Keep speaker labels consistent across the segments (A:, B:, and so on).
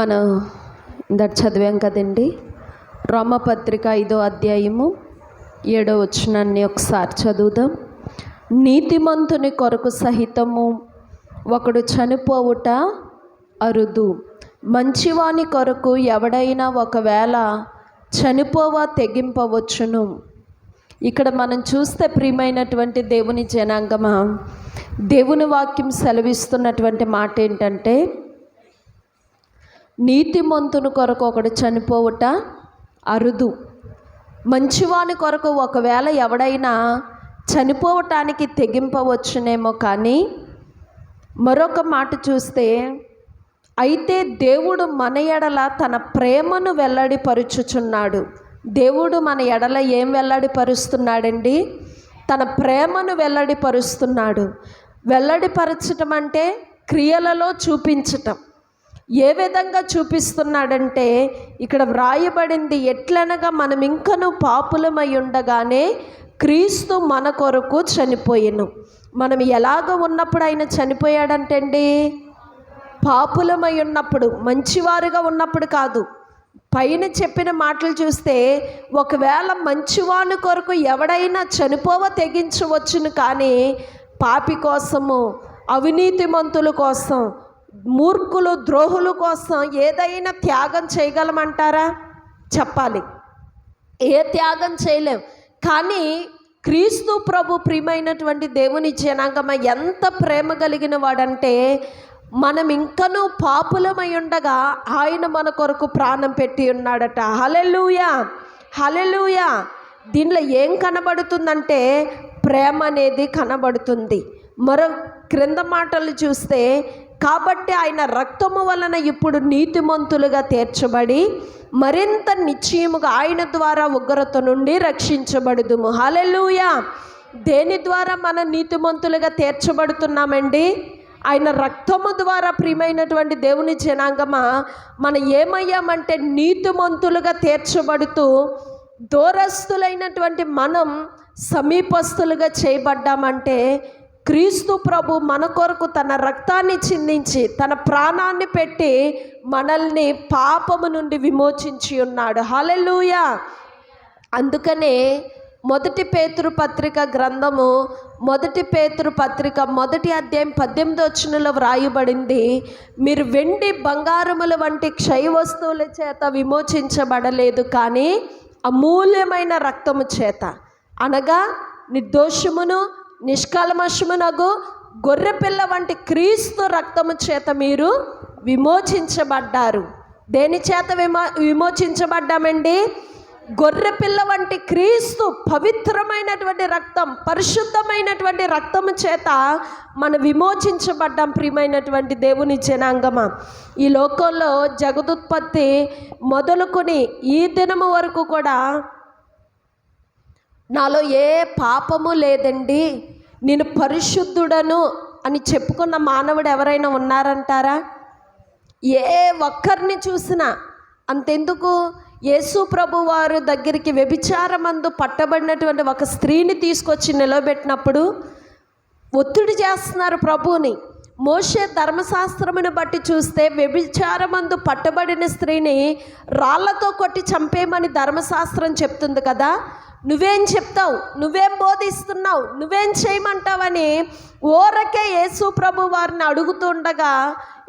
A: మనం ఇందాక చదివాం కదండి, రోమపత్రిక 5వ అధ్యాయము 7వ వచనాన్ని ఒకసారి చదువుదాం. నీతిమంతుని కొరకు సహితము ఒకడు చనిపోవుట అరుదు, మంచివాని కొరకు ఎవడైనా ఒకవేళ చనిపోవా తెగింపవచ్చును. ఇక్కడ మనం చూస్తే ప్రియమైనటువంటి దేవుని జనాంగమా, దేవుని వాక్యం సెలవిస్తున్నటువంటి మాట ఏంటంటే, నీతిమంతుని కొరకు ఒకడు చనిపోవుట అరుదు, మంచివాని కొరకు ఒకవేళ ఎవడైనా చనిపోవటానికి తెగింపవచ్చునేమో. కానీ మరొక మాట చూస్తే, అయితే దేవుడు మన ఎడల తన ప్రేమను వెల్లడిపరుచుచున్నాడు. దేవుడు మన ఎడల ఏం వెల్లడిపరుస్తున్నాడండి? తన ప్రేమను వెల్లడిపరుస్తున్నాడు. వెల్లడిపరచటం అంటే క్రియలలో చూపించటం. ఏ విధంగా చూపిస్తున్నాడంటే, ఇక్కడ వ్రాయబడింది, ఎట్లనగా మనం ఇంకనూ పాపులమై ఉండగానే క్రీస్తు మన కొరకు చనిపోయెను. మనం ఎలాగ ఉన్నప్పుడు ఆయన చనిపోయాడంటే అండి, పాపులమై ఉన్నప్పుడు, మంచివారుగా ఉన్నప్పుడు కాదు. పైన చెప్పిన మాటలు చూస్తే, ఒకవేళ మంచివాని కొరకు ఎవడైనా చనిపోవ తెగించవచ్చును, కానీ పాపి కోసము, అవినీతిమంతుల కోసం, మూర్ఖులు ద్రోహుల కోసం ఏదైనా త్యాగం చేయగలమంటారా? చెప్పాలి, ఏ త్యాగం చేయలేం. కానీ క్రీస్తు ప్రభు ప్రియమైనటువంటి దేవుని జనాంగమ ఎంత ప్రేమ కలిగిన వాడంటే, మనం ఇంకనూ పాపులమై ఉండగా ఆయన మన కొరకు ప్రాణం పెట్టి ఉన్నాడట. హల్లెలూయా, హల్లెలూయా. దీనిలో ఏం కనబడుతుందంటే, ప్రేమ అనేది కనబడుతుంది. మరో క్రింద మాటలు చూస్తే, కాబట్టి ఆయన రక్తము వలన ఇప్పుడు నీతిమంతులుగా తీర్చబడి మరింత నిశ్చయముగా ఆయన ద్వారా ఉగ్రత నుండి రక్షించబడుదుము. హల్లెలూయా. దేని ద్వారా మనం నీతిమంతులుగా తీర్చబడుతున్నామండి? ఆయన రక్తము ద్వారా. ప్రియమైనటువంటి దేవుని జనాంగమా, మనం ఏమయ్యామంటే నీతిమంతులుగా తీర్చబడుతూ దూరస్తులైనటువంటి మనం సమీపస్తులుగా చేయబడ్డామంటే, క్రీస్తు ప్రభు మన కొరకు తన రక్తాన్ని చిందించి తన ప్రాణాన్ని పెట్టి మనల్ని పాపము నుండి విమోచించి ఉన్నాడు. హల్లెలూయా. అందుకనే మొదటి పేతురు పత్రిక గ్రంథము, మొదటి పేతురు పత్రిక 1వ అధ్యాయం 18వ వచనంలో వ్రాయబడింది, మీరు వెండి బంగారముల వంటి క్షయ వస్తువుల చేత విమోచించబడలేదు, కానీ అమూల్యమైన రక్తము చేత, అనగా నిర్దోషమును నిష్కల్మషమునగు గొర్రెపిల్ల వంటి క్రీస్తు రక్తము చేత మీరు విమోచించబడ్డారు. దేని చేత విమోచించబడ్డామండి? గొర్రెపిల్ల వంటి క్రీస్తు పవిత్రమైనటువంటి రక్తం, పరిశుద్ధమైనటువంటి రక్తము చేత మనం విమోచించబడ్డాం. ప్రియమైనటువంటి దేవుని జనాంగమా, ఈ లోకంలో జగదుత్పత్తి మొదలుకొని ఈ దినము వరకు కూడా నాలో ఏ పాపము లేదండి, నేను పరిశుద్ధుడను అని చెప్పుకున్న మానవుడు ఎవరైనా ఉన్నారంటారా? ఏ ఒక్కరిని చూసినా. అంతెందుకు, యేసు ప్రభు వారు దగ్గరికి వ్యభిచారమందు పట్టబడినటువంటి ఒక స్త్రీని తీసుకొచ్చి నిలబెట్టినప్పుడు ఒత్తిడి చేస్తున్నారు ప్రభువుని. మోషే ధర్మశాస్త్రమును బట్టి చూస్తే వ్యభిచారమందు పట్టబడిన స్త్రీని రాళ్లతో కొట్టి చంపేయమని ధర్మశాస్త్రం చెప్తుంది కదా. నువ్వేం చెప్తావు, నువ్వేం బోధిస్తున్నావు, నువ్వేం చేయమంటావని ఓరకే యేసు ప్రభు వారిని అడుగుతుండగా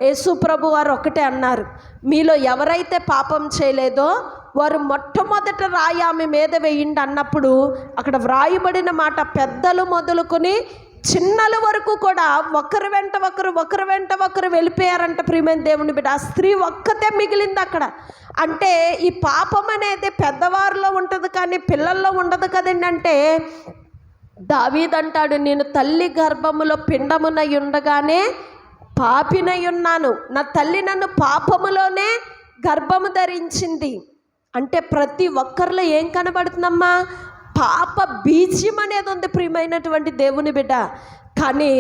A: యేసు ప్రభు వారు ఒకటే అన్నారు, మీలో ఎవరైతే పాపం చేయలేదో వారు మొట్టమొదట రాయి ఆమె మీద వేయండి అన్నప్పుడు, అక్కడ వ్రాయబడిన మాట పెద్దలు మొదలుకొని చిన్నల వరకు కూడా ఒకరి వెంట ఒకరు వెళ్ళిపోయారంట. ప్రియమైన దేవుని బిడ్డ, ఆ స్త్రీ ఒక్కతే మిగిలింది అక్కడ. అంటే ఈ పాపం అనేది పెద్దవారిలో ఉంటుంది కానీ పిల్లల్లో ఉండదు కదండి. అంటే దావీదు అంటాడు, నేను తల్లి గర్భములో పిండమునై ఉండగానే పాపినై ఉన్నాను, నా తల్లి నన్ను పాపములోనే గర్భము ధరించింది. అంటే ప్రతి ఒక్కరిలో ఏం కనబడుతుందమ్మా? పాప బీజం అనేది ఉంది. ప్రియమైనటువంటి దేవుని బిడ్డ, కానీ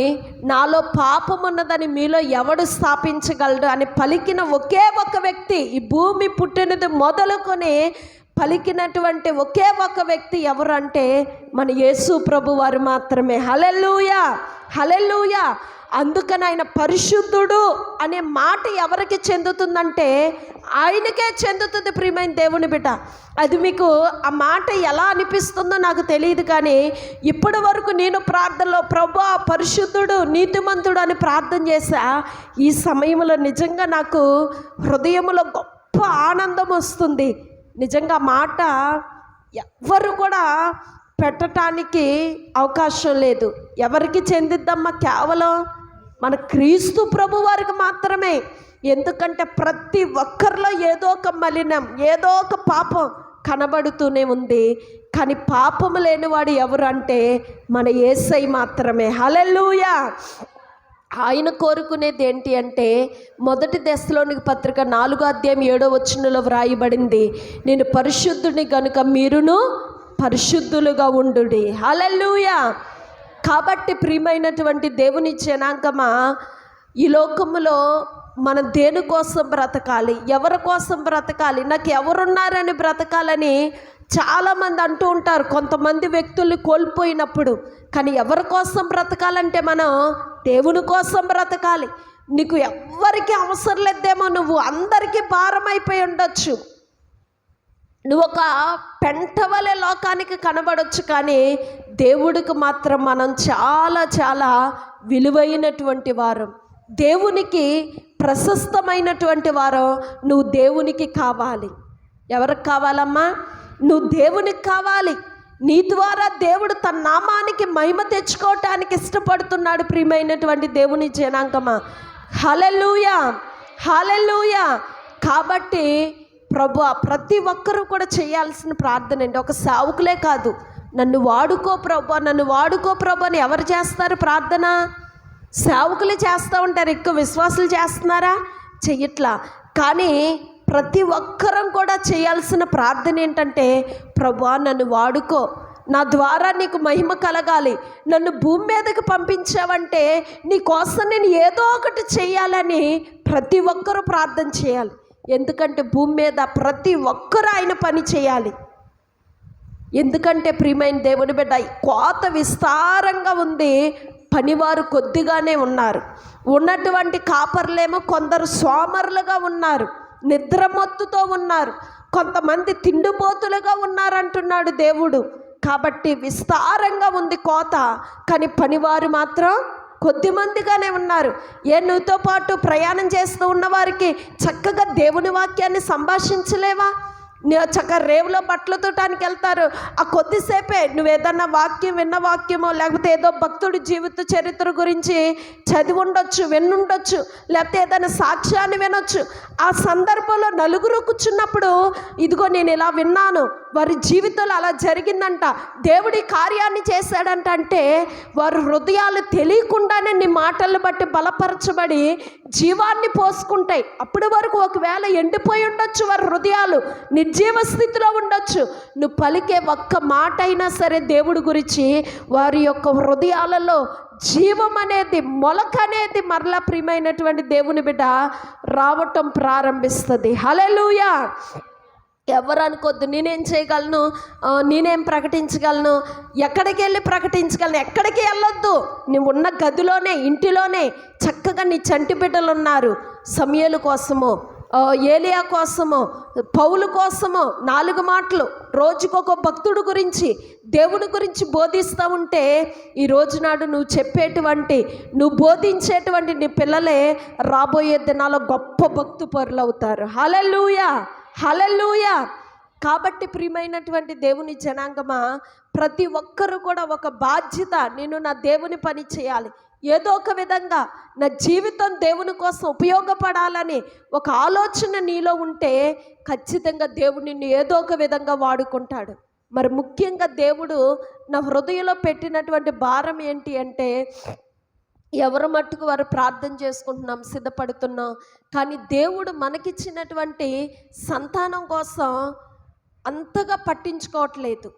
A: నాలో పాపం ఉన్నదని మీలో ఎవడు స్థాపించగలడు అని పలికిన ఒకే ఒక వ్యక్తి, ఈ భూమి పుట్టినది మొదలుకొని పలికినటువంటి ఒకే ఒక వ్యక్తి ఎవరు అంటే మన యేసు ప్రభు వారు మాత్రమే. హల్లెలూయా, హల్లెలూయా. అందుకని ఆయన పరిశుద్ధుడు అనే మాట ఎవరికి చెందుతుందంటే ఆయనకే చెందుతుంది ప్రియమైన దేవుని బిడ్డ. అది మీకు ఆ మాట ఎలా అనిపిస్తుందో నాకు తెలియదు, కానీ ఇప్పటి వరకు నేను ప్రార్థనలో ప్రభువా పరిశుద్ధుడు నీతిమంతుడు అని ప్రార్థన చేశా. ఈ సమయంలో నిజంగా నాకు హృదయంలో గొప్ప ఆనందం వస్తుంది. నిజంగా మాట ఎవ్వరు కూడా పెట్టడానికి అవకాశం లేదు. ఎవరికి చెందిద్దమ్మా? కేవలం మన క్రీస్తు ప్రభు వారికి మాత్రమే. ఎందుకంటే ప్రతి ఒక్కరిలో ఏదో ఒక మలినం, ఏదో ఒక పాపం కనబడుతూనే ఉంది. కానీ పాపము లేనివాడు ఎవరు అంటే మన యేసయ్య మాత్రమే. హల్లెలూయా. ఆయన కోరుకునేది ఏంటి అంటే 1 దెస్సలోనిక పత్రిక 4:7 వ్రాయబడింది, నేను పరిశుద్ధుని గనుక మీరును పరిశుద్ధులుగా ఉండుడి. హల్లెలూయా. కాబట్టి ప్రియమైనటువంటి దేవుని జనాంగమా, ఈ లోకములో మనం దేనికోసం బ్రతకాలి, ఎవరి కోసం బ్రతకాలి, నాకు ఎవరున్నారని బ్రతకాలని చాలామంది అంటూ ఉంటారు. కొంతమంది వ్యక్తుల్ని కోల్పోయినప్పుడు, కానీ ఎవరి కోసం బ్రతకాలంటే మనం దేవుని కోసం బ్రతకాలి. నీకు ఎవ్వరికి అవసరం లేదేమో, నువ్వు అందరికీ భారం అయిపోయి ఉండొచ్చు, నువ్వు ఒక పెంటవలే లోకానికి కనబడొచ్చు, కానీ దేవుడికి మాత్రం మనం చాలా చాలా విలువైనటువంటి వారం, దేవునికి ప్రశస్తమైనటువంటి వారం. నువ్వు దేవునికి కావాలి. ఎవరికి కావాలమ్మా? నువ్వు దేవునికి కావాలి. నీ ద్వారా దేవుడు తన నామానికి మహిమ తెచ్చుకోవటానికి ఇష్టపడుతున్నాడు ప్రియమైనటువంటి దేవుని జనాంగమా. హల్లెలూయా, హల్లెలూయా. కాబట్టి ప్రభు ప్రతి ఒక్కరూ కూడా చేయాల్సిన ప్రార్థన అండి. ఒక సేవకులే కాదు, నన్ను వాడుకో ప్రభు, నన్ను వాడుకో ప్రభు అని ఎవరు చేస్తారు ప్రార్థన? సేవకులు చేస్తూ ఉంటారు. ఎక్కువ విశ్వాసులు చేస్తున్నారా? చెయ్యట్లా. కానీ ప్రతి ఒక్కరం కూడా చేయాల్సిన ప్రార్థన ఏంటంటే, ప్రభువా నన్ను వాడుకో, నా ద్వారా నీకు మహిమ కలగాలి, నన్ను భూమి మీదకి పంపించావంటే నీ కోసం నేను ఏదో ఒకటి చేయాలని ప్రతి ఒక్కరూ ప్రార్థన చేయాలి. ఎందుకంటే భూమి మీద ప్రతి ఒక్కరూ ఆయన పని చేయాలి. ఎందుకంటే ప్రియమైన దేవుని బిడ్డ, కోత విస్తారంగా ఉంది, పనివారు కొద్దిగానే ఉన్నారు. ఉన్నటువంటి కాపర్లేమో కొందరు సోమరులుగా ఉన్నారు, నిద్రమత్తుతో ఉన్నారు, కొంతమంది తిండిపోతులుగా ఉన్నారంటున్నాడు దేవుడు. కాబట్టి విస్తారంగా ఉంది కోత, కానీ పనివారు మాత్రం కొద్దిమందిగానే ఉన్నారు. నువ్వుతో పాటు ప్రయాణం చేస్తూ ఉన్నవారికి చక్కగా దేవుని వాక్యాన్ని సంభాషించలేవా? చక్కగా రేవులో బట్టలు తోటానికి వెళ్తారు, ఆ కొద్దిసేపే నువ్వేదన్నా వాక్యం విన్న వాక్యమో, లేకపోతే ఏదో భక్తుడి జీవిత చరిత్ర గురించి చదివి ఉండొచ్చు, వినుండొచ్చు, లేకపోతే ఏదైనా సాక్ష్యాన్ని వినొచ్చు. ఆ సందర్భంలో నలుగురు కూర్చున్నప్పుడు, ఇదిగో నేను ఇలా విన్నాను, వారి జీవితంలో అలా జరిగిందంట, దేవుడి కార్యాన్ని చేశాడంట అంటే వారి హృదయాలు తెలియకుండానే నీ మాటలను బట్టి బలపరచబడి జీవాన్ని పోసుకుంటాయి. అప్పటి వరకు ఒకవేళ ఎండిపోయి ఉండొచ్చు వారి హృదయాలు, నిర్జీవ స్థితిలో ఉండొచ్చు. నువ్వు పలికే ఒక్క మాట అయినా సరే దేవుడి గురించి వారి యొక్క హృదయాలలో జీవం అనేది, మొలక అనేది మరలా ప్రియమైనటువంటి దేవుని బిడ్డ రావటం ప్రారంభిస్తుంది. హల్లెలూయా. ఎవరు అనుకోద్దు నేనేం చేయగలను, నేనేం ప్రకటించగలను, ఎక్కడికి వెళ్ళి ప్రకటించగలను, ఎక్కడికి వెళ్ళొద్దు. నువ్వు ఉన్న గదిలోనే, ఇంటిలోనే చక్కగా నీ చంటి బిడ్డలు ఉన్నారు. సమూయేలు కోసమో, ఏలియా కోసమో, పౌలు కోసమో 4 మాటలు రోజుకొక భక్తుడు గురించి, దేవుని గురించి బోధిస్తూ ఉంటే, ఈ రోజు నాడు నువ్వు చెప్పేటువంటి, నువ్వు బోధించేటువంటి నీ పిల్లలే రాబోయే దినాల్లో గొప్ప భక్తు పరులు అవుతారు. హల్లెలూయా, హల్లెలూయా. కాబట్టి ప్రియమైనటువంటి దేవుని జనాంగమా, ప్రతి ఒక్కరూ కూడా ఒక బాధ్యత, నేను నా దేవుని పని చేయాలి, ఏదో ఒక విధంగా నా జీవితం దేవుని కోసం ఉపయోగపడాలని ఒక ఆలోచన నీలో ఉంటే ఖచ్చితంగా దేవుడు నిన్ను ఏదో ఒక విధంగా వాడుకుంటాడు. మరి ముఖ్యంగా దేవుడు నా హృదయంలో పెట్టినటువంటి భారం ఏంటి అంటే, ఎవరు మట్టుకు వారు ప్రార్థన చేసుకుంటున్నాం, సిద్ధపడుతున్నాం, కానీ దేవుడు మనకిచ్చినటువంటి సంతానం కోసం అంతగా పట్టించుకోవట్లేదు.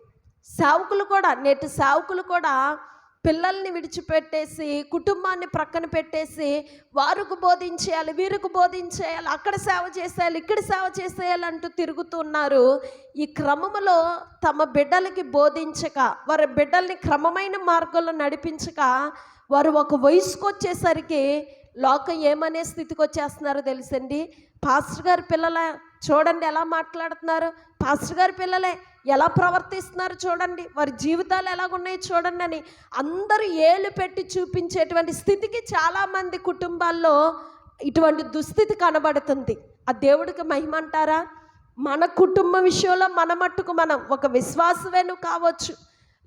A: సేవకులు కూడా, నేటి సేవకులు కూడా పిల్లల్ని విడిచిపెట్టేసి కుటుంబాన్ని ప్రక్కన పెట్టేసి వారికి బోధించేయాలి, వీరికి బోధించేయాలి, అక్కడ సేవ చేసేయాలి, ఇక్కడ సేవ చేసేయాలి అంటూ తిరుగుతున్నారు. ఈ క్రమంలో తమ బిడ్డలకి బోధించక, వారి బిడ్డల్ని క్రమమైన మార్గంలో నడిపించక, వారు ఒక వయసుకు వచ్చేసరికి లోకం ఏమనే స్థితికి వచ్చేస్తున్నారో తెలుసండి. పాస్టర్ గారి పిల్లల చూడండి ఎలా మాట్లాడుతున్నారు, పాస్టర్ గారి పిల్లలే ఎలా ప్రవర్తిస్తున్నారు చూడండి, వారి జీవితాలు ఎలాగున్నాయి చూడండి అని అందరూ ఏలు పెట్టి చూపించేటువంటి స్థితికి చాలామంది కుటుంబాల్లో ఇటువంటి దుస్థితి కనబడుతుంది. ఆ దేవుడికి మహిమ అంటారా? మన కుటుంబ విషయంలో మన మట్టుకు మనం ఒక విశ్వాసమేను కావచ్చు,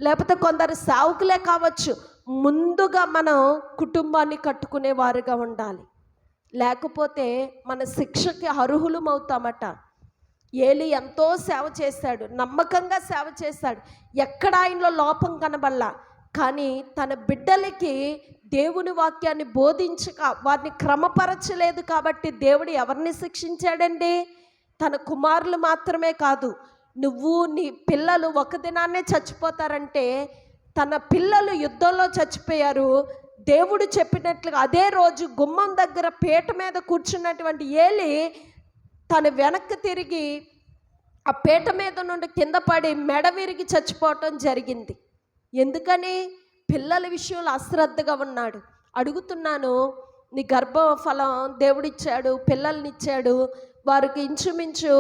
A: లేకపోతే కొందరు సావుకులే కావచ్చు, ముందుగా మనం కుటుంబాన్ని కట్టుకునే వారుగా ఉండాలి. లేకపోతే మన శిక్షకి అర్హులం అవుతామట. ఏలి ఎంతో సేవ చేశాడు, నమ్మకంగా సేవ చేశాడు, ఎక్కడ ఆయనలో లోపం కనబడలా. కానీ తన బిడ్డలకి దేవుని వాక్యాన్ని బోధించక వారిని క్రమపరచలేదు కాబట్టి దేవుడు ఎవరిని శిక్షించాడండి? తన కుమారులు మాత్రమే కాదు, నువ్వు నీ పిల్లలు ఒక దినాన్నే చచ్చిపోతారంటే తన పిల్లలు యుద్ధంలో చచ్చిపోయారు. దేవుడు చెప్పినట్లుగా అదే రోజు గుమ్మం దగ్గర పీట మీద కూర్చున్నటువంటి ఏలి తను వెనక్కి తిరిగి ఆ పీట మీద నుండి కింద పడి మెడ విరిగి చచ్చిపోవటం జరిగింది. ఎందుకని? పిల్లల విషయంలో అశ్రద్ధగా ఉన్నాడు. అడుగుతున్నాను, నీ గర్భఫలం దేవుడిచ్చాడు, పిల్లల్నిచ్చాడు, వారికి ఇంచుమించు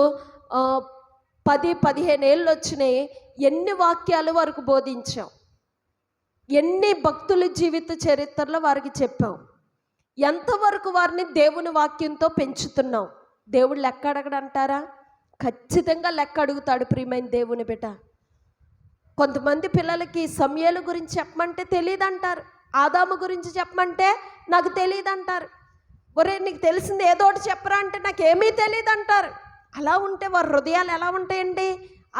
A: 10-15 ఏళ్ళు వచ్చినాయి. ఎన్ని వాక్యాలు వారికి బోధించాం, ఎన్ని భక్తుల జీవిత చరిత్రలో వారికి చెప్పాం, ఎంతవరకు వారిని దేవుని వాక్యంతో పెంచుతున్నాం? దేవుడు లెక్క అడగడంటారా? ఖచ్చితంగా లెక్క అడుగుతాడు. ప్రియమైన దేవుని బిడ్డ, కొంతమంది పిల్లలకి సమూయేలు గురించి చెప్పమంటే తెలియదంటారు, ఆదాము గురించి చెప్పమంటే నాకు తెలియదంటారు, ఒరే నీకు తెలిసింది ఏదో ఒకటి చెప్పరా అంటే నాకేమీ తెలియదంటారు. అలా ఉంటే వారి హృదయాలు ఎలా ఉంటాయండి?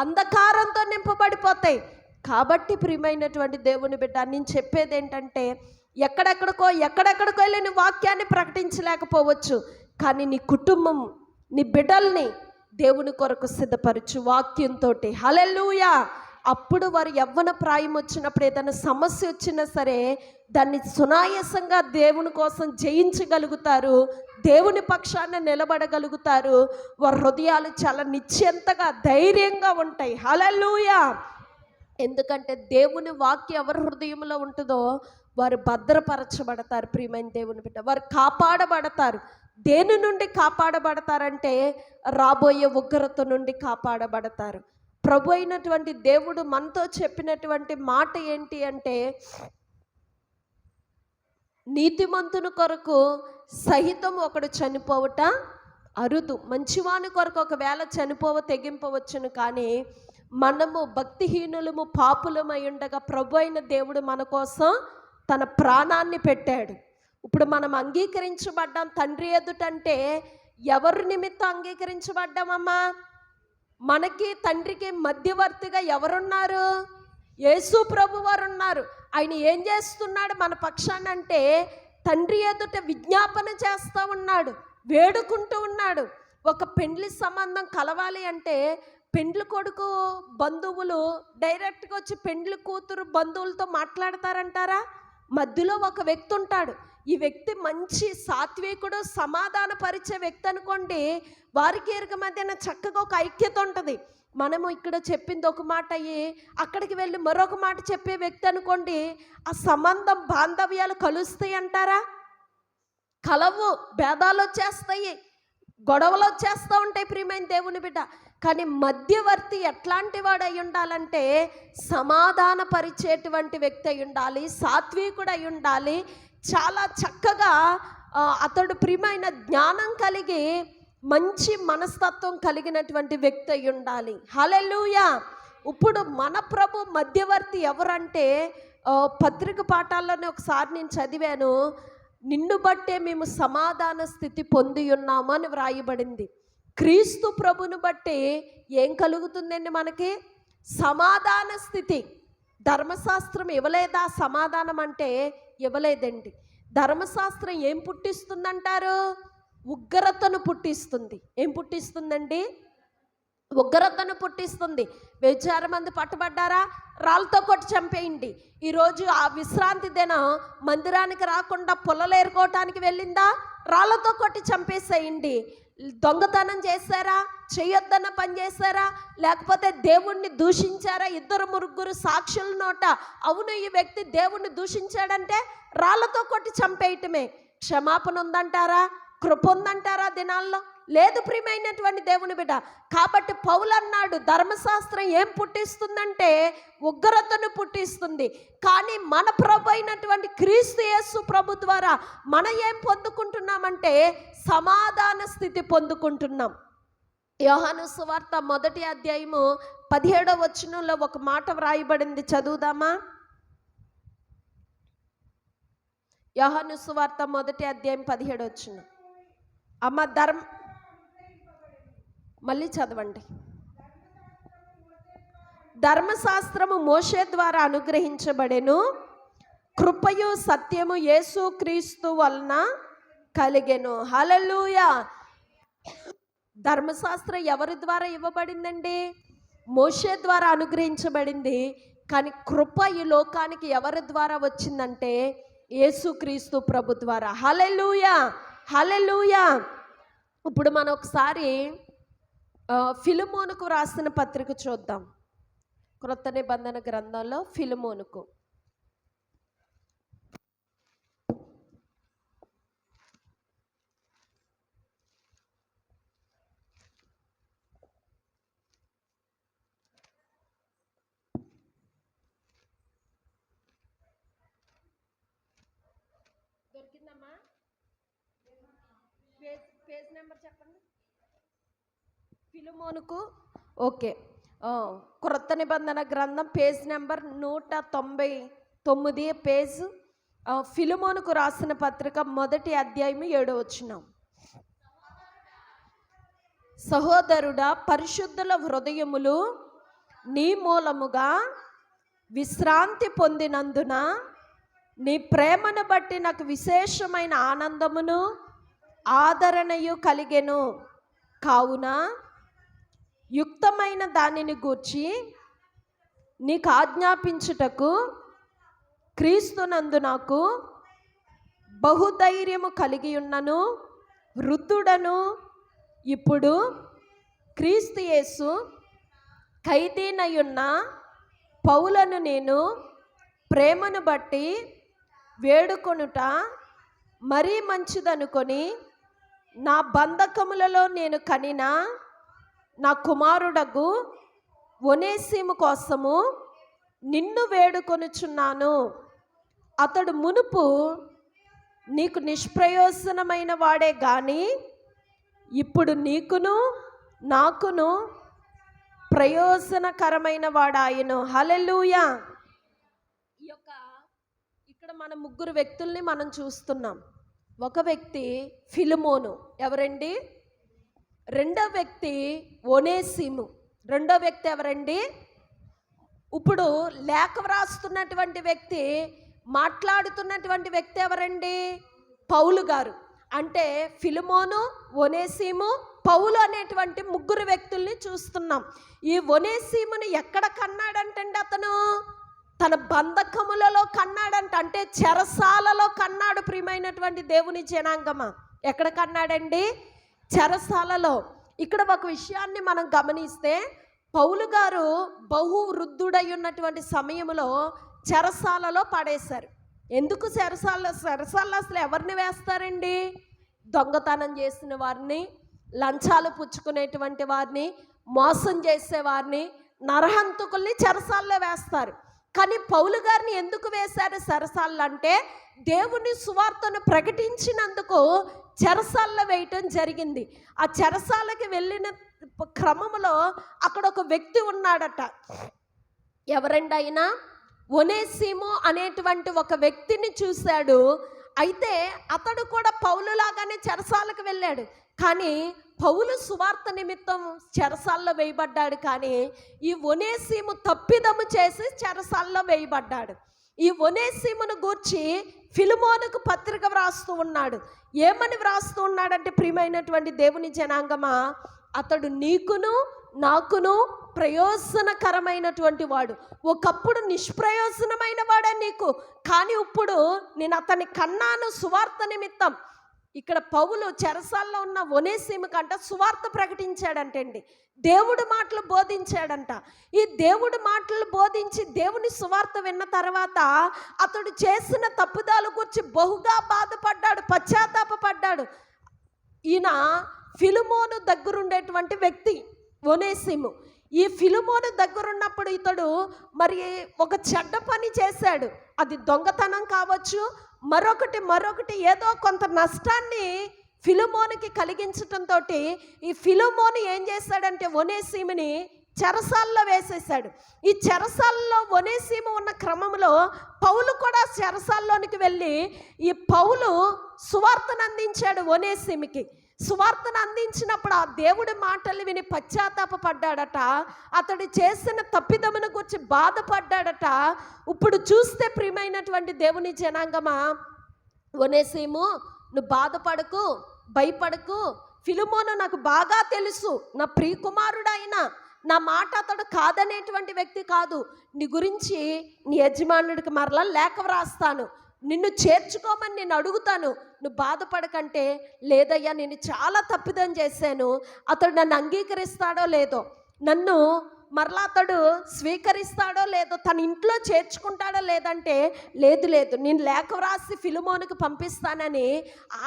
A: అంధకారంతో నింపబడిపోతాయి. కాబట్టి ప్రియమైనటువంటి దేవుని బిడ్డ, నేను చెప్పేది ఏంటంటే, ఎక్కడెక్కడికో వెళ్ళి నీ వాక్యాన్ని ప్రకటించలేకపోవచ్చు, కానీ నీ కుటుంబం, నీ బిడ్డల్ని దేవుని కొరకు సిద్ధపరచు వాక్యంతో. హల్లెలూయా. అప్పుడు వారు యవ్వన ప్రాయం వచ్చినప్పుడు ఏదైనా సమస్య వచ్చినా సరే దాన్ని సునాయాసంగా దేవుని కోసం జయించగలుగుతారు, దేవుని పక్షాన నిలబడగలుగుతారు. వారి హృదయాలు చాలా నిశ్చింతగా ధైర్యంగా ఉంటాయి. హల్లెలూయా. ఎందుకంటే దేవుని వాక్యం ఎవరి హృదయంలో ఉంటుందో వారు భద్రపరచబడతారు. ప్రియమైన దేవుని బిడ్డ, వారు కాపాడబడతారు. దేని నుండి కాపాడబడతారంటే రాబోయే ఉగ్రత నుండి కాపాడబడతారు. ప్రభు అయినటువంటి దేవుడు మనతో చెప్పినటువంటి మాట ఏంటి అంటే, నీతిమంతుని కొరకు సహితం ఒకడు చనిపోవట అరుదు, మంచివాని కొరకు ఒకవేళ తెగింపవచ్చును, కానీ మనము భక్తిహీనులము పాపులమై ఉండగా ప్రభు అయిన దేవుడు మన కోసం తన ప్రాణాన్ని పెట్టాడు. ఇప్పుడు మనం అంగీకరించబడ్డాం తండ్రి ఎదుటంటే ఎవరి నిమిత్తం అంగీకరించబడ్డామమ్మా? మనకి తండ్రికి మధ్యవర్తిగా ఎవరున్నారు? యేసు ప్రభు వారు ఉన్నారు. ఆయన ఏం చేస్తున్నాడు మన పక్షానంటే తండ్రి ఎదుట విజ్ఞాపన చేస్తూ ఉన్నాడు, వేడుకుంటూ ఉన్నాడు. ఒక పెండ్లి సంబంధం కలవాలి అంటే పెండ్లి కొడుకు బంధువులు డైరెక్ట్గా వచ్చి పెండ్లి కూతురు బంధువులతో మాట్లాడతారంటారా? మధ్యలో ఒక వ్యక్తి ఉంటాడు. ఈ వ్యక్తి మంచి సాత్వికుడు, సమాధానపరిచే వ్యక్తి అనుకోండి, వారికి ఎరుక మధ్యన చక్కగా ఒక ఐక్యత ఉంటుంది. మనము ఇక్కడ చెప్పింది ఒక మాట అయ్యి అక్కడికి వెళ్ళి మరొక మాట చెప్పే వ్యక్తి అనుకోండి, ఆ సంబంధం బాంధవ్యాలు కలుస్తాయి అంటారా? కలవు, భేదాలు వచ్చేస్తాయి, గొడవలు వచ్చేస్తూ ఉంటాయి. ప్రియమైన దేవుని బిడ్డ, కానీ మధ్యవర్తి ఎట్లాంటి వాడు అయి ఉండాలంటే సమాధాన పరిచేటువంటి వ్యక్తి అయి ఉండాలి, సాత్వికుడు అయి ఉండాలి, చాలా చక్కగా అతడు ప్రియమైన జ్ఞానం కలిగి మంచి మనస్తత్వం కలిగినటువంటి వ్యక్తి అయి ఉండాలి. హల్లెలూయా. ఇప్పుడు మన ప్రభు మధ్యవర్తి ఎవరంటే పత్రిక పాఠాల్లోనే ఒకసారి నేను చదివాను, నిన్ను బట్టే మేము సమాధాన స్థితి పొంది ఉన్నాము అని వ్రాయబడింది. క్రీస్తు ప్రభుని బట్టి ఏం కలుగుతుందండి మనకి? సమాధాన స్థితి. ధర్మశాస్త్రం ఇవ్వలేదా సమాధానం అంటే? ఇవ్వలేదండి. ధర్మశాస్త్రం ఏం పుట్టిస్తుందంటారు? ఉగ్రతను పుట్టిస్తుంది. ఏం పుట్టిస్తుందండి? ఉగ్రతను పుట్టిస్తుంది. వ్యభిచారం మంది పట్టుబడ్డారా, రాళ్ళతో కొట్టి చంపేయండి. ఈరోజు ఆ విశ్రాంతి దినం మందిరానికి రాకుండా పుల్లలేరుకోవటానికి వెళ్ళిందా, రాళ్ళతో కొట్టి చంపేసేయండి. దొంగతనం చేశారా, చేయొద్దన్న పని చేశారా, లేకపోతే దేవుణ్ణి దూషించారా, 2-3 సాక్షుల నోట అవును ఈ వ్యక్తి దేవుణ్ణి దూషించాడంటే రాళ్ళతో కొట్టి చంపేయటమే. క్షమాపణ ఉందంటారా, కృప ఉందంటారా దినాల్లో? లేదు ప్రియమైనటువంటి దేవుని బిడ్డ. కాబట్టి పౌలు అన్నాడు, ధర్మశాస్త్రం ఏం పుట్టిస్తుందంటే ఉగ్రతను పుట్టిస్తుంది. కానీ మన ప్రభు అయినటువంటి క్రీస్తు యేసు ప్రభు ద్వారా మనం ఏం పొందుకుంటున్నామంటే సమాధాన స్థితి పొందుకుంటున్నాం. యోహాను సువార్త 1వ అధ్యాయము 17వ వచనంలో ఒక మాట వ్రాయబడింది, చదువుదామా? యోహాను సువార్త 1వ అధ్యాయం 17వ వచనం. అమ్మ మళ్ళీ చదవండి. ధర్మశాస్త్రము మోషే ద్వారా అనుగ్రహించబడెను, కృపయు సత్యము యేసు క్రీస్తు వలన కలిగెను. హల్లెలూయా. ధర్మశాస్త్రం ఎవరి ద్వారా ఇవ్వబడిందండి? మోషే ద్వారా అనుగ్రహించబడింది. కానీ కృప ఈ లోకానికి ఎవరి ద్వారా వచ్చిందంటే యేసుక్రీస్తు ప్రభు ద్వారా. హల్లెలూయా, హల్లెలూయా. ఇప్పుడు మనం ఒకసారి ఫిలిమోనుకు రాసిన పత్రిక చూద్దాం. క్రొత్త నిబంధన గ్రంథంలో ఫిలిమోనుకు. దొరికిందమ్మా? పేజ్ నెంబర్ చెప్పండి. ఫిలిమోనుకు. ఓకే. క్రొత్త నిబంధన గ్రంథం పేజ్ నెంబర్ 199 పేజ్. ఫిలిమోనుకు రాసిన పత్రిక 1వ అధ్యాయం 7వ వచనం. సహోదరుడా, పరిశుద్ధుల హృదయములు నీ మూలముగా విశ్రాంతి పొందినందున నీ ప్రేమను బట్టి నాకు విశేషమైన ఆనందమును ఆదరణయు కలిగెను. కావున యుక్తమైన దానిని గూర్చి నీకు ఆజ్ఞాపించుటకు క్రీస్తునందు నాకు బహుధైర్యము కలిగి ఉన్నను. వృద్ధుడను ఇప్పుడు క్రీస్తు యేసు ఖైదీనయున్న పౌలను నేను ప్రేమను బట్టి వేడుకొనుట మరీ మంచిదనుకొని నా బంధకములలో నేను కనిన నా కుమారుడగు ఒనేసిము కోసము నిన్ను వేడుకొనుచున్నాను. అతడు మునుపు నీకు నిష్ప్రయోజనమైన వాడే గాని ఇప్పుడు నీకును నాకును ప్రయోజనకరమైన వాడాయను. హల్లెలూయా. ఇక్కడ మన 3 వ్యక్తుల్ని మనం చూస్తున్నాం. ఒక వ్యక్తి ఫిలిమోను, ఎవరండి? రెండో వ్యక్తి ఒనేసిము. రెండో వ్యక్తి ఎవరండి? ఇప్పుడు లేఖ వ్రాస్తున్నటువంటి వ్యక్తి, మాట్లాడుతున్నటువంటి వ్యక్తి ఎవరండి? పౌలు గారు. అంటే ఫిలిమోను, ఒనేసిము, పౌలు అనేటువంటి 3 వ్యక్తుల్ని చూస్తున్నాం. ఈ ఒనేసిముని ఎక్కడ కన్నాడంటండి? అతను తన బంధకములలో కన్నాడంట. అంటే చెరసాలలో కన్నాడు. ప్రియమైనటువంటి దేవుని జనాంగమా, ఎక్కడ కన్నాడండి? చెరసాలలో. ఇక్కడ ఒక విషయాన్ని మనం గమనిస్తే, పౌలు గారు బహు వృద్ధుడై ఉన్నటువంటి సమయంలో చెరసాలలో పడేశారు. ఎందుకు చెరసాలలో అసలు ఎవరిని వేస్తారండి? దొంగతనం చేసిన వారిని, లంచాలు పుచ్చుకునేటువంటి వారిని, మోసం చేసేవారిని, నరహంతకుల్ని చెరసాల్లో వేస్తారు. కానీ పౌలు గారిని ఎందుకు వేశారు చెరసాల్లో అంటే, దేవుని సువార్తను ప్రకటించినందుకు చెరసాల్లో వేయటం జరిగింది. ఆ చెరసాలకి వెళ్ళిన క్రమంలో అక్కడ ఒక వ్యక్తి ఉన్నాడట. ఎవరండి ఆయన? ఒనేసిము అనేటువంటి ఒక వ్యక్తిని చూశాడు. అయితే అతడు కూడా పౌలులాగానే చెరసాలకు వెళ్ళాడు. కానీ పౌలు సువార్త నిమిత్తం చెరసాల్లో వేయబడ్డాడు. కానీ ఈ ఒనేసిము తప్పిదము చేసి చెరసాల్లో వేయబడ్డాడు. ఈ ఒనేసిమును గూర్చి ఫిలిమోనుకు పత్రిక వ్రాస్తూ ఉన్నాడు. ఏమని వ్రాస్తూ ఉన్నాడంటే, ప్రియమైనటువంటి దేవుని జనాంగమా, అతడు నీకును నాకును ప్రయోజనకరమైనటువంటి వాడు. ఒకప్పుడు నిష్ప్రయోజనమైన వాడే నీకు, కానీ ఇప్పుడు నేను అతన్ని కన్నాను సువార్త నిమిత్తం. ఇక్కడ పౌలు చెరసాల్లో ఉన్న ఒనేసిము కంట సువార్త ప్రకటించాడంటండి. దేవుడి మాటలు బోధించాడంట. ఈ దేవుడి మాటలు బోధించి దేవుని సువార్త విన్న తర్వాత అతడు చేసిన తప్పుదాల గురించి బహుగా బాధపడ్డాడు, పశ్చాత్తాపపడ్డాడు. ఈయన ఫిలిమోను దగ్గరుండేటువంటి వ్యక్తి ఒనేసిము. ఈ ఫిలిమోను దగ్గరున్నప్పుడు ఇతడు మరి ఒక చెడ్డ పని చేశాడు. అది దొంగతనం కావచ్చు, మరొకటి ఏదో కొంత నష్టాన్ని ఫిలిమోనుకి కలిగించటంతో ఈ ఫిలిమోను ఏం చేశాడంటే ఒనేసిముని చెరసాల్లో వేసేశాడు. ఈ చెరసాల్లో ఒనేసిము ఉన్న క్రమంలో పౌలు కూడా చెరసాల్లోనికి వెళ్ళి ఈ పౌలు సువార్తను అందించాడు ఒనేసిముకి. సువార్తను అందించినప్పుడు ఆ దేవుడి మాటలు విని పశ్చాత్తాపపడ్డాడట. అతడు చేసిన తప్పిదమును గురించి బాధపడ్డాడట. ఇప్పుడు చూస్తే ప్రియమైనటువంటి దేవుని జనాంగమా, ఒనేసిము నువ్వు బాధపడకు, భయపడకు. ఫిలిమోను నాకు బాగా తెలుసు, నా ప్రియకుమారుడు అయినా నా మాట అతడు కాదనేటువంటి వ్యక్తి కాదు. నీ గురించి నీ యజమానుడికి మరలా లేఖ వ్రాస్తాను, నిన్ను చేర్చుకోమని నేను అడుగుతాను, నువ్వు బాధపడకంటే. లేదయ్యా, నేను చాలా తప్పిదం చేశాను, అతడు నన్ను అంగీకరిస్తాడో లేదో, నన్ను మరలా అతడు స్వీకరిస్తాడో లేదో, తన ఇంట్లో చేర్చుకుంటాడో లేదంటే లేదు నేను లేఖ వ్రాసి ఫిలిమోనుకు పంపిస్తానని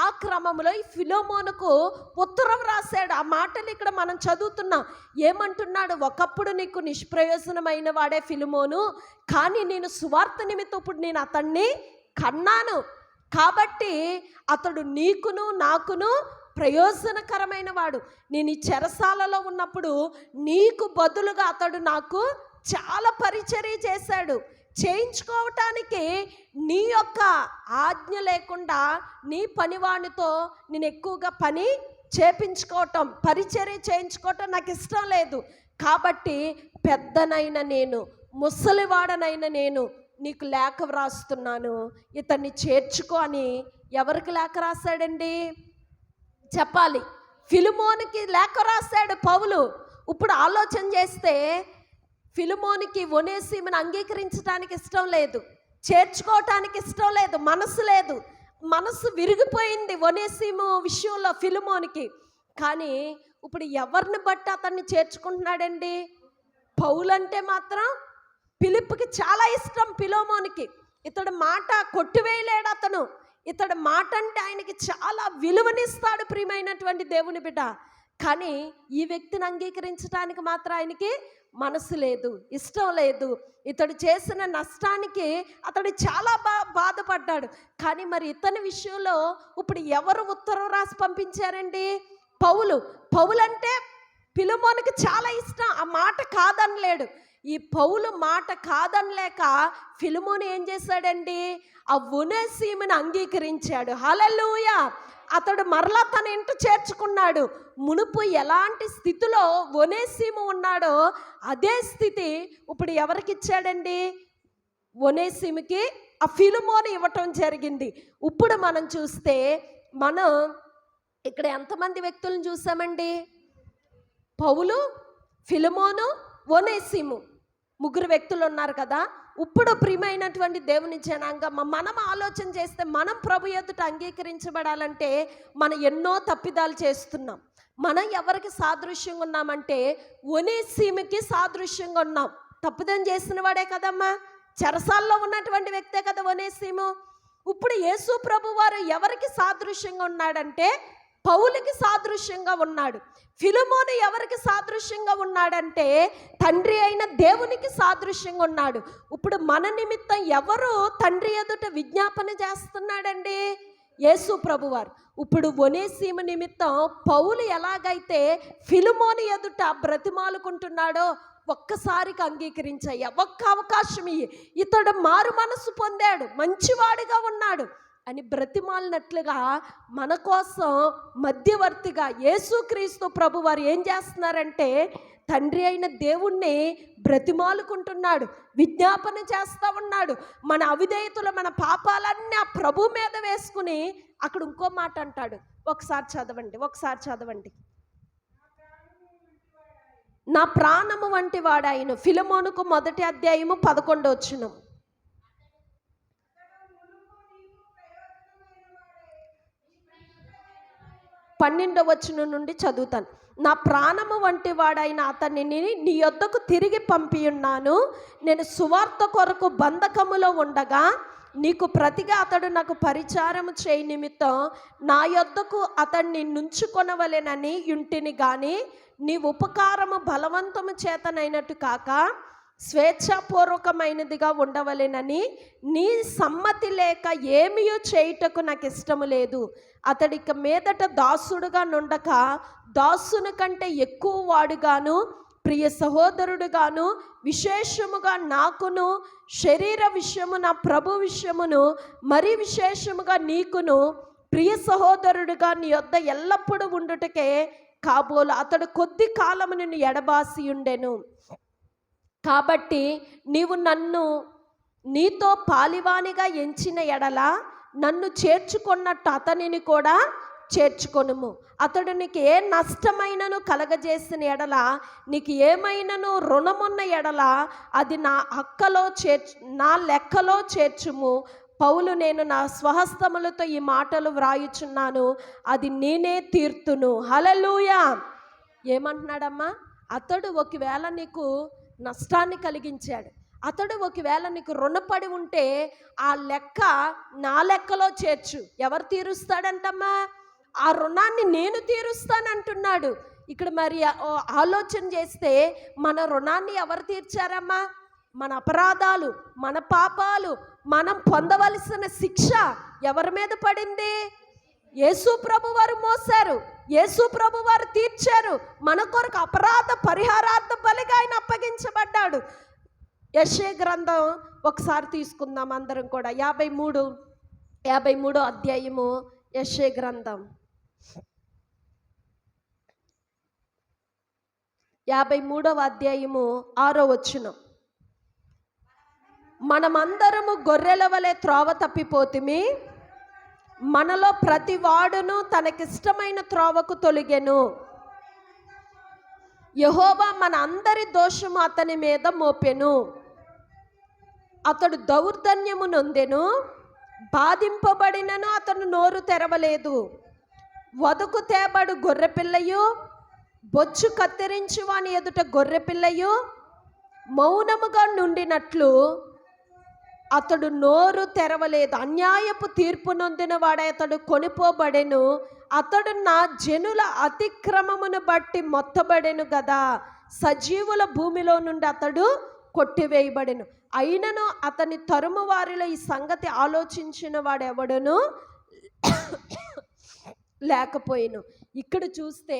A: ఆ క్రమంలో ఈ ఫిలిమోనుకు ఉత్తరం రాశాడు. ఆ మాటలు ఇక్కడ మనం చదువుతున్నాం. ఏమంటున్నాడు? ఒకప్పుడు నీకు నిష్ప్రయోజనమైన వాడే ఫిలిమోను, కానీ నేను సువార్త నిమిత్తం ఇప్పుడు నేను అతన్ని కన్నాను, కాబట్టి అతడు నీకును నాకును ప్రయోజనకరమైన వాడు. నేను ఈ చెరసాలలో ఉన్నప్పుడు నీకు బదులుగా అతడు నాకు చాలా పరిచర్య చేశాడు. చేయించుకోవటానికి నీ యొక్క ఆజ్ఞ లేకుండా నీ పనివాడితో నేను ఎక్కువగా పని చేపించుకోవటం, పరిచర్య చేయించుకోవటం నాకు ఇష్టం లేదు. కాబట్టి పెద్దనైన నేను, ముసలివాడనైన నేను నీకు లేఖ వ్రాస్తున్నాను, ఇతన్ని చేర్చుకో అని. ఎవరికి లేఖ రాశాడండి? చెప్పాలి. ఫిలిమోనుకి లేఖ రాశాడు పౌలు. ఇప్పుడు ఆలోచన చేస్తే ఫిలిమోనుకి ఒనేసిమును అంగీకరించడానికి ఇష్టం లేదు, చేర్చుకోవటానికి ఇష్టం లేదు, మనసు లేదు, మనసు విరిగిపోయింది ఒనేసిము విషయంలో ఫిలిమోనుకి. కానీ ఇప్పుడు ఎవరిని బట్టి అతన్ని చేర్చుకుంటున్నాడండి? పౌలు అంటే మాత్రం ఫిలిప్పుకి చాలా ఇష్టం. ఫిలిమోనుకి ఇతడు మాట కొట్టివేయలేడు. అతను ఇతడు మాట అంటే ఆయనకి చాలా విలువనిస్తాడు ప్రియమైనటువంటి దేవుని బిడ్డ. కానీ ఈ వ్యక్తిని అంగీకరించడానికి మాత్రం ఆయనకి మనసు లేదు, ఇష్టం లేదు. ఇతడు చేసిన నష్టానికి అతడు చాలా బాధపడ్డాడు. కానీ మరి ఇతని విషయంలో ఇప్పుడు ఎవరు ఉత్తరం రాసి పంపించారండి? పౌలు అంటే ఫిలిమోనుకి చాలా ఇష్టం. ఆ మాట కాదనలేడు. ఈ పౌలు మాట కాదనలేక ఫిలిమోను ఏం చేశాడండి? ఆ ఒనేసిమును అంగీకరించాడు. హల్లెలూయా! అతడు మరలా తన ఇంట చేర్చుకున్నాడు. మునుపు ఎలాంటి స్థితిలో ఒనేసిము ఉన్నాడో అదే స్థితి ఇప్పుడు ఎవరికి ఇచ్చాడండి? ఒనేసిముకి ఆ ఫిలిమోను ఇవ్వటం జరిగింది. ఇప్పుడు మనం చూస్తే మనం ఇక్కడ ఎంతమంది వ్యక్తులను చూసామండి? పౌలు, ఫిలిమోను, ఒనేసిము, ముగ్గురు వ్యక్తులు ఉన్నారు కదా. ఇప్పుడు ప్రియమైనటువంటి దేవుని జనాంగం, మనం ఆలోచన చేస్తే మనం ప్రభు ఎదుట అంగీకరించబడాలంటే మనం ఎన్నో తప్పిదాలు చేస్తున్నాం. మనం ఎవరికి సాదృశ్యంగా ఉన్నామంటే ఒనేసిముకి సాదృశ్యంగా ఉన్నాం. తప్పిదం చేసిన వాడే కదమ్మా, చెరసాల్లో ఉన్నటువంటి వ్యక్తే కదా ఒనేసిము. ఇప్పుడు యేసు ప్రభు వారు ఎవరికి సాదృశ్యంగా ఉన్నాడంటే పౌలుకి సాదృశ్యంగా ఉన్నాడు. ఫిలిమోను ఎవరికి సాదృశ్యంగా ఉన్నాడంటే తండ్రి అయిన దేవునికి సాదృశ్యంగా ఉన్నాడు. ఇప్పుడు మన నిమిత్తం ఎవరు తండ్రి ఎదుట విజ్ఞాపన చేస్తున్నాడండి? యేసు ప్రభువారు. ఇప్పుడు ఒనేసిము నిమిత్తం పౌలు ఎలాగైతే ఫిలిమోను ఎదుట బ్రతిమాలుకుంటున్నాడో ఒక్కసారికి అంగీకరించయ్యా, ఒక్క అవకాశం ఇయ్యి, ఇతడు మారు మనసు పొందాడు, మంచివాడిగా ఉన్నాడు అని బ్రతిమాలినట్లుగా మన కోసం మధ్యవర్తిగా యేసుక్రీస్తు ప్రభు వారు ఏం చేస్తున్నారంటే తండ్రి అయిన దేవుణ్ణి బ్రతిమాలుకుంటున్నాడు, విజ్ఞాపన చేస్తూ ఉన్నాడు. మన అవిధేయతలు, మన పాపాలన్నీ ఆ ప్రభు మీద వేసుకుని అక్కడ ఇంకో మాట అంటాడు. ఒకసారి చదవండి. నా ప్రాణము వంటి వాడాయను. ఫిలెమోనుకు 1 అధ్యాయము 11 వచనం. 12 వచనం నుండి చదువుతాను. నా ప్రాణము వంటి వాడైన అతనిని నీ యొద్దకు తిరిగి పంపియున్నాను. నేను సువార్త కొరకు బంధకములో ఉండగా నీకు ప్రతిగా అతడు నాకు పరిచారము చేయి నిమిత్తం నా యొద్దకు అతన్ని నుంచుకొనవలెనని యుంటిని గాని నీ ఉపకారము బలవంతము చేతనైనట్టు కాక స్వేచ్ఛాపూర్వకమైనదిగా ఉండవలెనని నీ సమ్మతి లేక ఏమియో చేయుటకు నాకు ఇష్టము లేదు. అతడిక మీదట దాసుడుగా నుండక దాసుని కంటే ఎక్కువ వాడుగాను ప్రియ సహోదరుడుగాను విశేషముగా నాకును శరీర విషయము నా ప్రభు విషయమును మరి విశేషముగా నీకును ప్రియ సహోదరుడుగా నీ యొద్ద ఎల్లప్పుడూ ఉండుటకే కాబోలు. అతడు కొద్ది కాలము నిన్ను ఎడబాసి ఉండెను. కాబట్టి నీవు నన్ను నీతో పాలివానిగా ఎంచిన ఎడల నన్ను చేర్చుకున్నట్టు అతనిని కూడా చేర్చుకొనుము. అతడు నీకు ఏ నష్టమైనను కలగజేసిన ఎడల నీకు ఏమైనను రుణమున్న ఎడల అది నా లెక్కలో చేర్చుము. పౌలు, నేను నా స్వహస్తములతో ఈ మాటలు వ్రాయుచున్నాను, అది నేనే తీర్తును. హల్లెలూయా. ఏమంటున్నాడమ్మా? అతడు ఒకవేళ నీకు నష్టాన్ని కలిగించాడు, అతడు ఒకవేళ నీకు రుణపడి ఉంటే ఆ లెక్క నా లెక్కలో చేర్చు. ఎవరు తీరుస్తాడంటమ్మా? ఆ రుణాన్ని నేను తీరుస్తానంటున్నాడు. ఇక్కడ మరి ఆలోచన చేస్తే మన రుణాన్ని ఎవరు తీర్చారమ్మా? మన అపరాధాలు, మన పాపాలు, మనం పొందవలసిన శిక్ష ఎవరి మీద పడింది? యేసు ప్రభు వారు మోసారు, యేసు ప్రభు వారు తీర్చారు. మన కొరకు అపరాధ పరిహారార్థ బలిగా ఆయన అప్పగించబడ్డాడు. యెషయా గ్రంథం ఒకసారి తీసుకుందాం అందరం కూడా. 53 అధ్యాయము యెషయా గ్రంథం 53వ అధ్యాయము 6వ వచనం. మనమందరము గొర్రెల వలె త్రోవ తప్పిపోతిమి, మనలో ప్రతి వాడును తనకిష్టమైన త్రోవకు తొలిగెను. యెహోవా మన అందరి దోషము అతని మీద మోపెను. అతడు దౌర్జన్యము నొందెను, బాధింపబడినను అతను నోరు తెరవలేదు. వదకు తేబడు గొర్రెపిల్లయు, బొచ్చు కత్తిరించి వాని ఎదుట గొర్రెపిల్లయు మౌనముగా నుండినట్లు అతడు నోరు తెరవలేదు. అన్యాయపు తీర్పు నొందిన వాడే అతడు కొనిపోబడెను. అతడు నా జనుల అతిక్రమమును బట్టి మొత్తబడెను గదా. సజీవుల భూమిలో నుండి అతడు కొట్టివేయబడెను. అయినను అతని తరుము వారిలో ఈ సంగతి ఆలోచించిన వాడెవడును లేకపోయిను. ఇక్కడ చూస్తే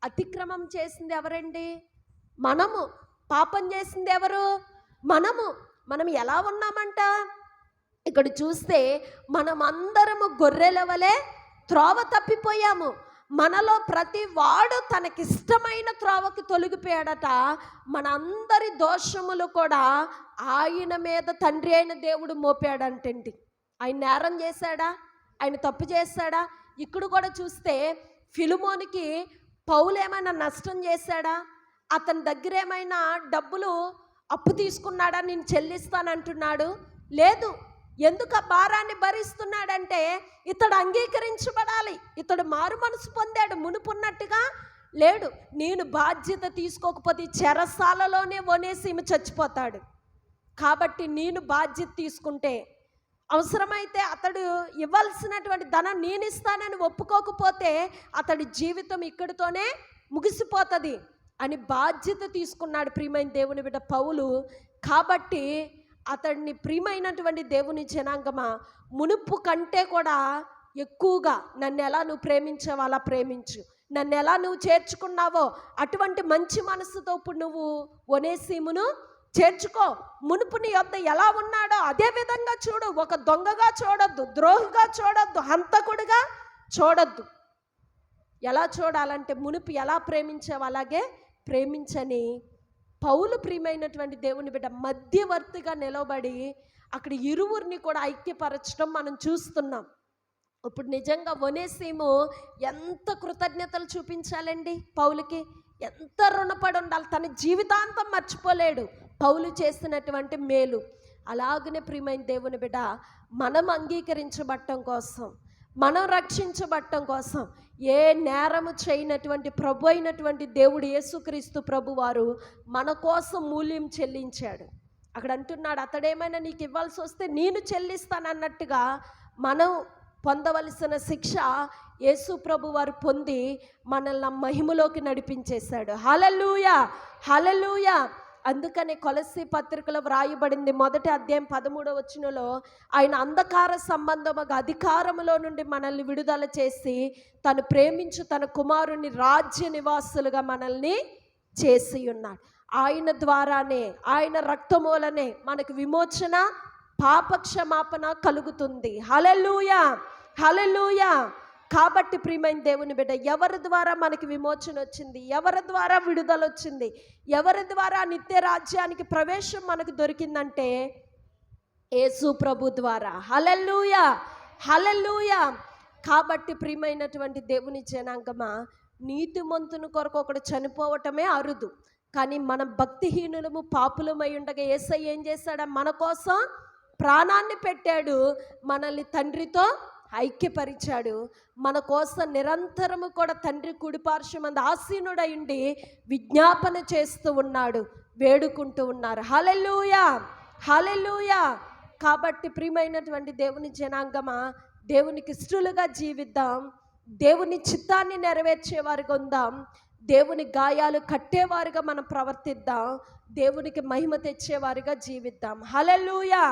A: అతిక్రమం చేసింది ఎవరండి? మనము. పాపం చేసింది ఎవరు? మనం ఎలా ఉన్నామంట? ఇక్కడ చూస్తే మనం అందరము గొర్రెల వలె త్రోవ తప్పిపోయాము. మనలో ప్రతి వాడు తనకిష్టమైన త్రోవకి తొలగిపోయాడట. మన అందరి దోషములు కూడా ఆయన మీద తండ్రి అయిన దేవుడు మోపాడంటండి. ఆయన నేరం చేశాడా? ఆయన తప్పు చేశాడా? ఇక్కడ కూడా చూస్తే ఫిలెమోనుకి పౌలు ఏమైనా నష్టం చేశాడా? అతని దగ్గర ఏమైనా డబ్బులు అప్పు తీసుకున్నాడా? నేను చెల్లిస్తానంటున్నాడు. లేదు. ఎందుకు ఆ భారాన్ని భరిస్తున్నాడంటే ఇతడు అంగీకరించబడాలి. ఇతడు మారు మనసు పొందాడు. మునుపున్నట్టుగా లేడు. నేను బాధ్యత తీసుకోకపోతే చెరసాలలోనే ఒనేసిము చచ్చిపోతాడు. కాబట్టి నేను బాధ్యత తీసుకుంటే, అవసరమైతే అతడు ఇవ్వాల్సినటువంటి ధనం నేను ఇస్తానని ఒప్పుకోకపోతే అతడి జీవితం ఇక్కడితోనే ముగిసిపోతుంది అని బాధ్యత తీసుకున్నాడు ప్రియమైన దేవుని బిడ్డ పౌలు. కాబట్టి అతడిని ప్రియమైనటువంటి దేవుని జనాంగమా, మునుపు కంటే కూడా ఎక్కువగా నన్ను ఎలా నువ్వు ప్రేమించావో అలా ప్రేమించు, నన్ను ఎలా నువ్వు చేర్చుకున్నావో అటువంటి మంచి మనసుతో ఇప్పుడు నువ్వు ఒనేసిమును చేర్చుకో. మునుపు నీ యొద్ద ఎలా ఉన్నాడో అదే విధంగా చూడు. ఒక దొంగగా చూడొద్దు, ద్రోహిగా చూడొద్దు, హంతకుడిగా చూడొద్దు. ఎలా చూడాలంటే మునుపు ఎలా ప్రేమించావో అలాగే ప్రేమించని పౌలు ప్రియమైనటువంటి దేవుని బిడ్డ మధ్యవర్తిగా నిలబడి అక్కడ ఇరువురిని కూడా ఐక్యపరచడం మనం చూస్తున్నాం. ఇప్పుడు నిజంగా ఒనేసిము ఎంత కృతజ్ఞతలు చూపించాలండి పౌలుకి. ఎంత రుణపడి ఉండాలి, తన జీవితాంతం మర్చిపోలేడు పౌలు చేసినటువంటి మేలు. అలాగనే ప్రియమైన దేవుని బిడ్డ, మనం అంగీకరించబడటం కోసం, మనం రక్షించబడటం కోసం ఏ నేరము చేయనటువంటి ప్రభు అయినటువంటి దేవుడు యేసుక్రీస్తు ప్రభు వారు మన కోసం మూల్యం చెల్లించాడు. అక్కడ అంటున్నాడు, అతడేమైనా నీకు ఇవ్వాల్సి వస్తే నేను చెల్లిస్తానన్నట్టుగా మనం పొందవలసిన శిక్ష యేసు ప్రభు వారు పొంది మనల్ని మహిమలోకి నడిపించేశాడు. హల్లెలూయా, హల్లెలూయా. అందుకనే కొలస్సీ పత్రికలో వ్రాయబడింది, 1వ అధ్యాయం 13వ వచనంలో, ఆయన అంధకార సంబంధముగా అధికారములో నుండి మనల్ని విడుదల చేసి తను ప్రేమించు తన కుమారుని రాజ్య నివాసులుగా మనల్ని చేసి ఉన్నాడు. ఆయన ద్వారానే, ఆయన రక్తమూలనే మనకు విమోచన, పాపక్షమాపణ కలుగుతుంది. హల్లెలూయా, హల్లెలూయా. కాబట్టి ప్రియమైన దేవుని బిడ్డ, ఎవరి ద్వారా మనకి విమోచన వచ్చింది, ఎవరి ద్వారా విడుదల వచ్చింది, ఎవరి ద్వారా నిత్య రాజ్యానికి ప్రవేశం మనకు దొరికిందంటే యేసు ప్రభు ద్వారా. హల్లెలూయా, హల్లెలూయా. కాబట్టి ప్రియమైనటువంటి దేవుని జనాంగమా, నీతిమంతుని కొరకు ఒకడు చనిపోవటమే అరుదు. కానీ మనం భక్తిహీనులము పాపులమై ఉండగా యేసయ్య ఏం చేశాడు? మన కోసం ప్రాణాన్ని పెట్టాడు, మనల్ని తండ్రితో ఐక్యపరిచాడు. మన కోసం నిరంతరము కూడా తండ్రి కుడిపార్శ్వమందు ఆసీనుడై ఉండి విజ్ఞాపన చేస్తూ ఉన్నాడు, వేడుకుంటూ ఉన్నారు. హల్లెలూయా, హల్లెలూయా. కాబట్టి ప్రియమైనటువంటి దేవుని జనాంగమా, దేవునికి ఇష్టలుగా జీవిద్దాం, దేవుని చిత్తాన్ని నెరవేర్చేవారుగా ఉందాం, దేవుని గాయాలు కట్టేవారుగా మనం ప్రవర్తిద్దాం, దేవునికి మహిమ తెచ్చేవారుగా జీవిద్దాం. హల్లెలూయా.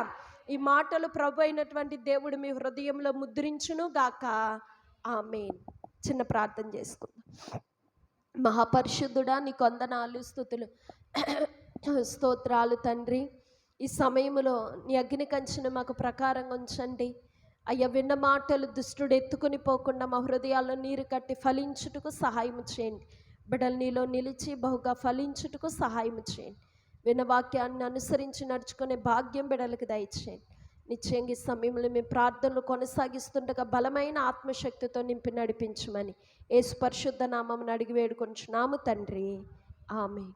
A: ఈ మాటలు ప్రభు అయినటువంటి దేవుడు మీ హృదయంలో ముద్రించును గాక. ఆమేన్. చిన్న ప్రార్థన చేసుకుందాం. మహాపరిశుద్ధుడా, నీ వందనాలు, స్తుతులు, స్తోత్రాలు తండ్రి. ఈ సమయంలో నీ అగ్ని కంచెను మాకు ప్రకారంగా ఉంచండి అయ్యా. విన్న మాటలు దుష్టుడు ఎత్తుకుని పోకుండా మా హృదయాల్లో నీరు కట్టి ఫలించుటకు సహాయం చేయండి. బిడ్డలు నీలో నిలిచి బహుగా ఫలించుటకు సహాయం చేయండి. విన్న వాక్యాన్ని అనుసరించి నడుచుకునే భాగ్యం బిడ్డలకు దయచేయండి. నిశ్చయంగా ఈ సమయంలో మేము ప్రార్థనలు కొనసాగిస్తుండగా బలమైన ఆత్మశక్తితో నింపి నడిపించమని యేసు పరిశుద్ధ నామమున అడిగి వేడుకొంచున్నాము తండ్రి. ఆమేన్.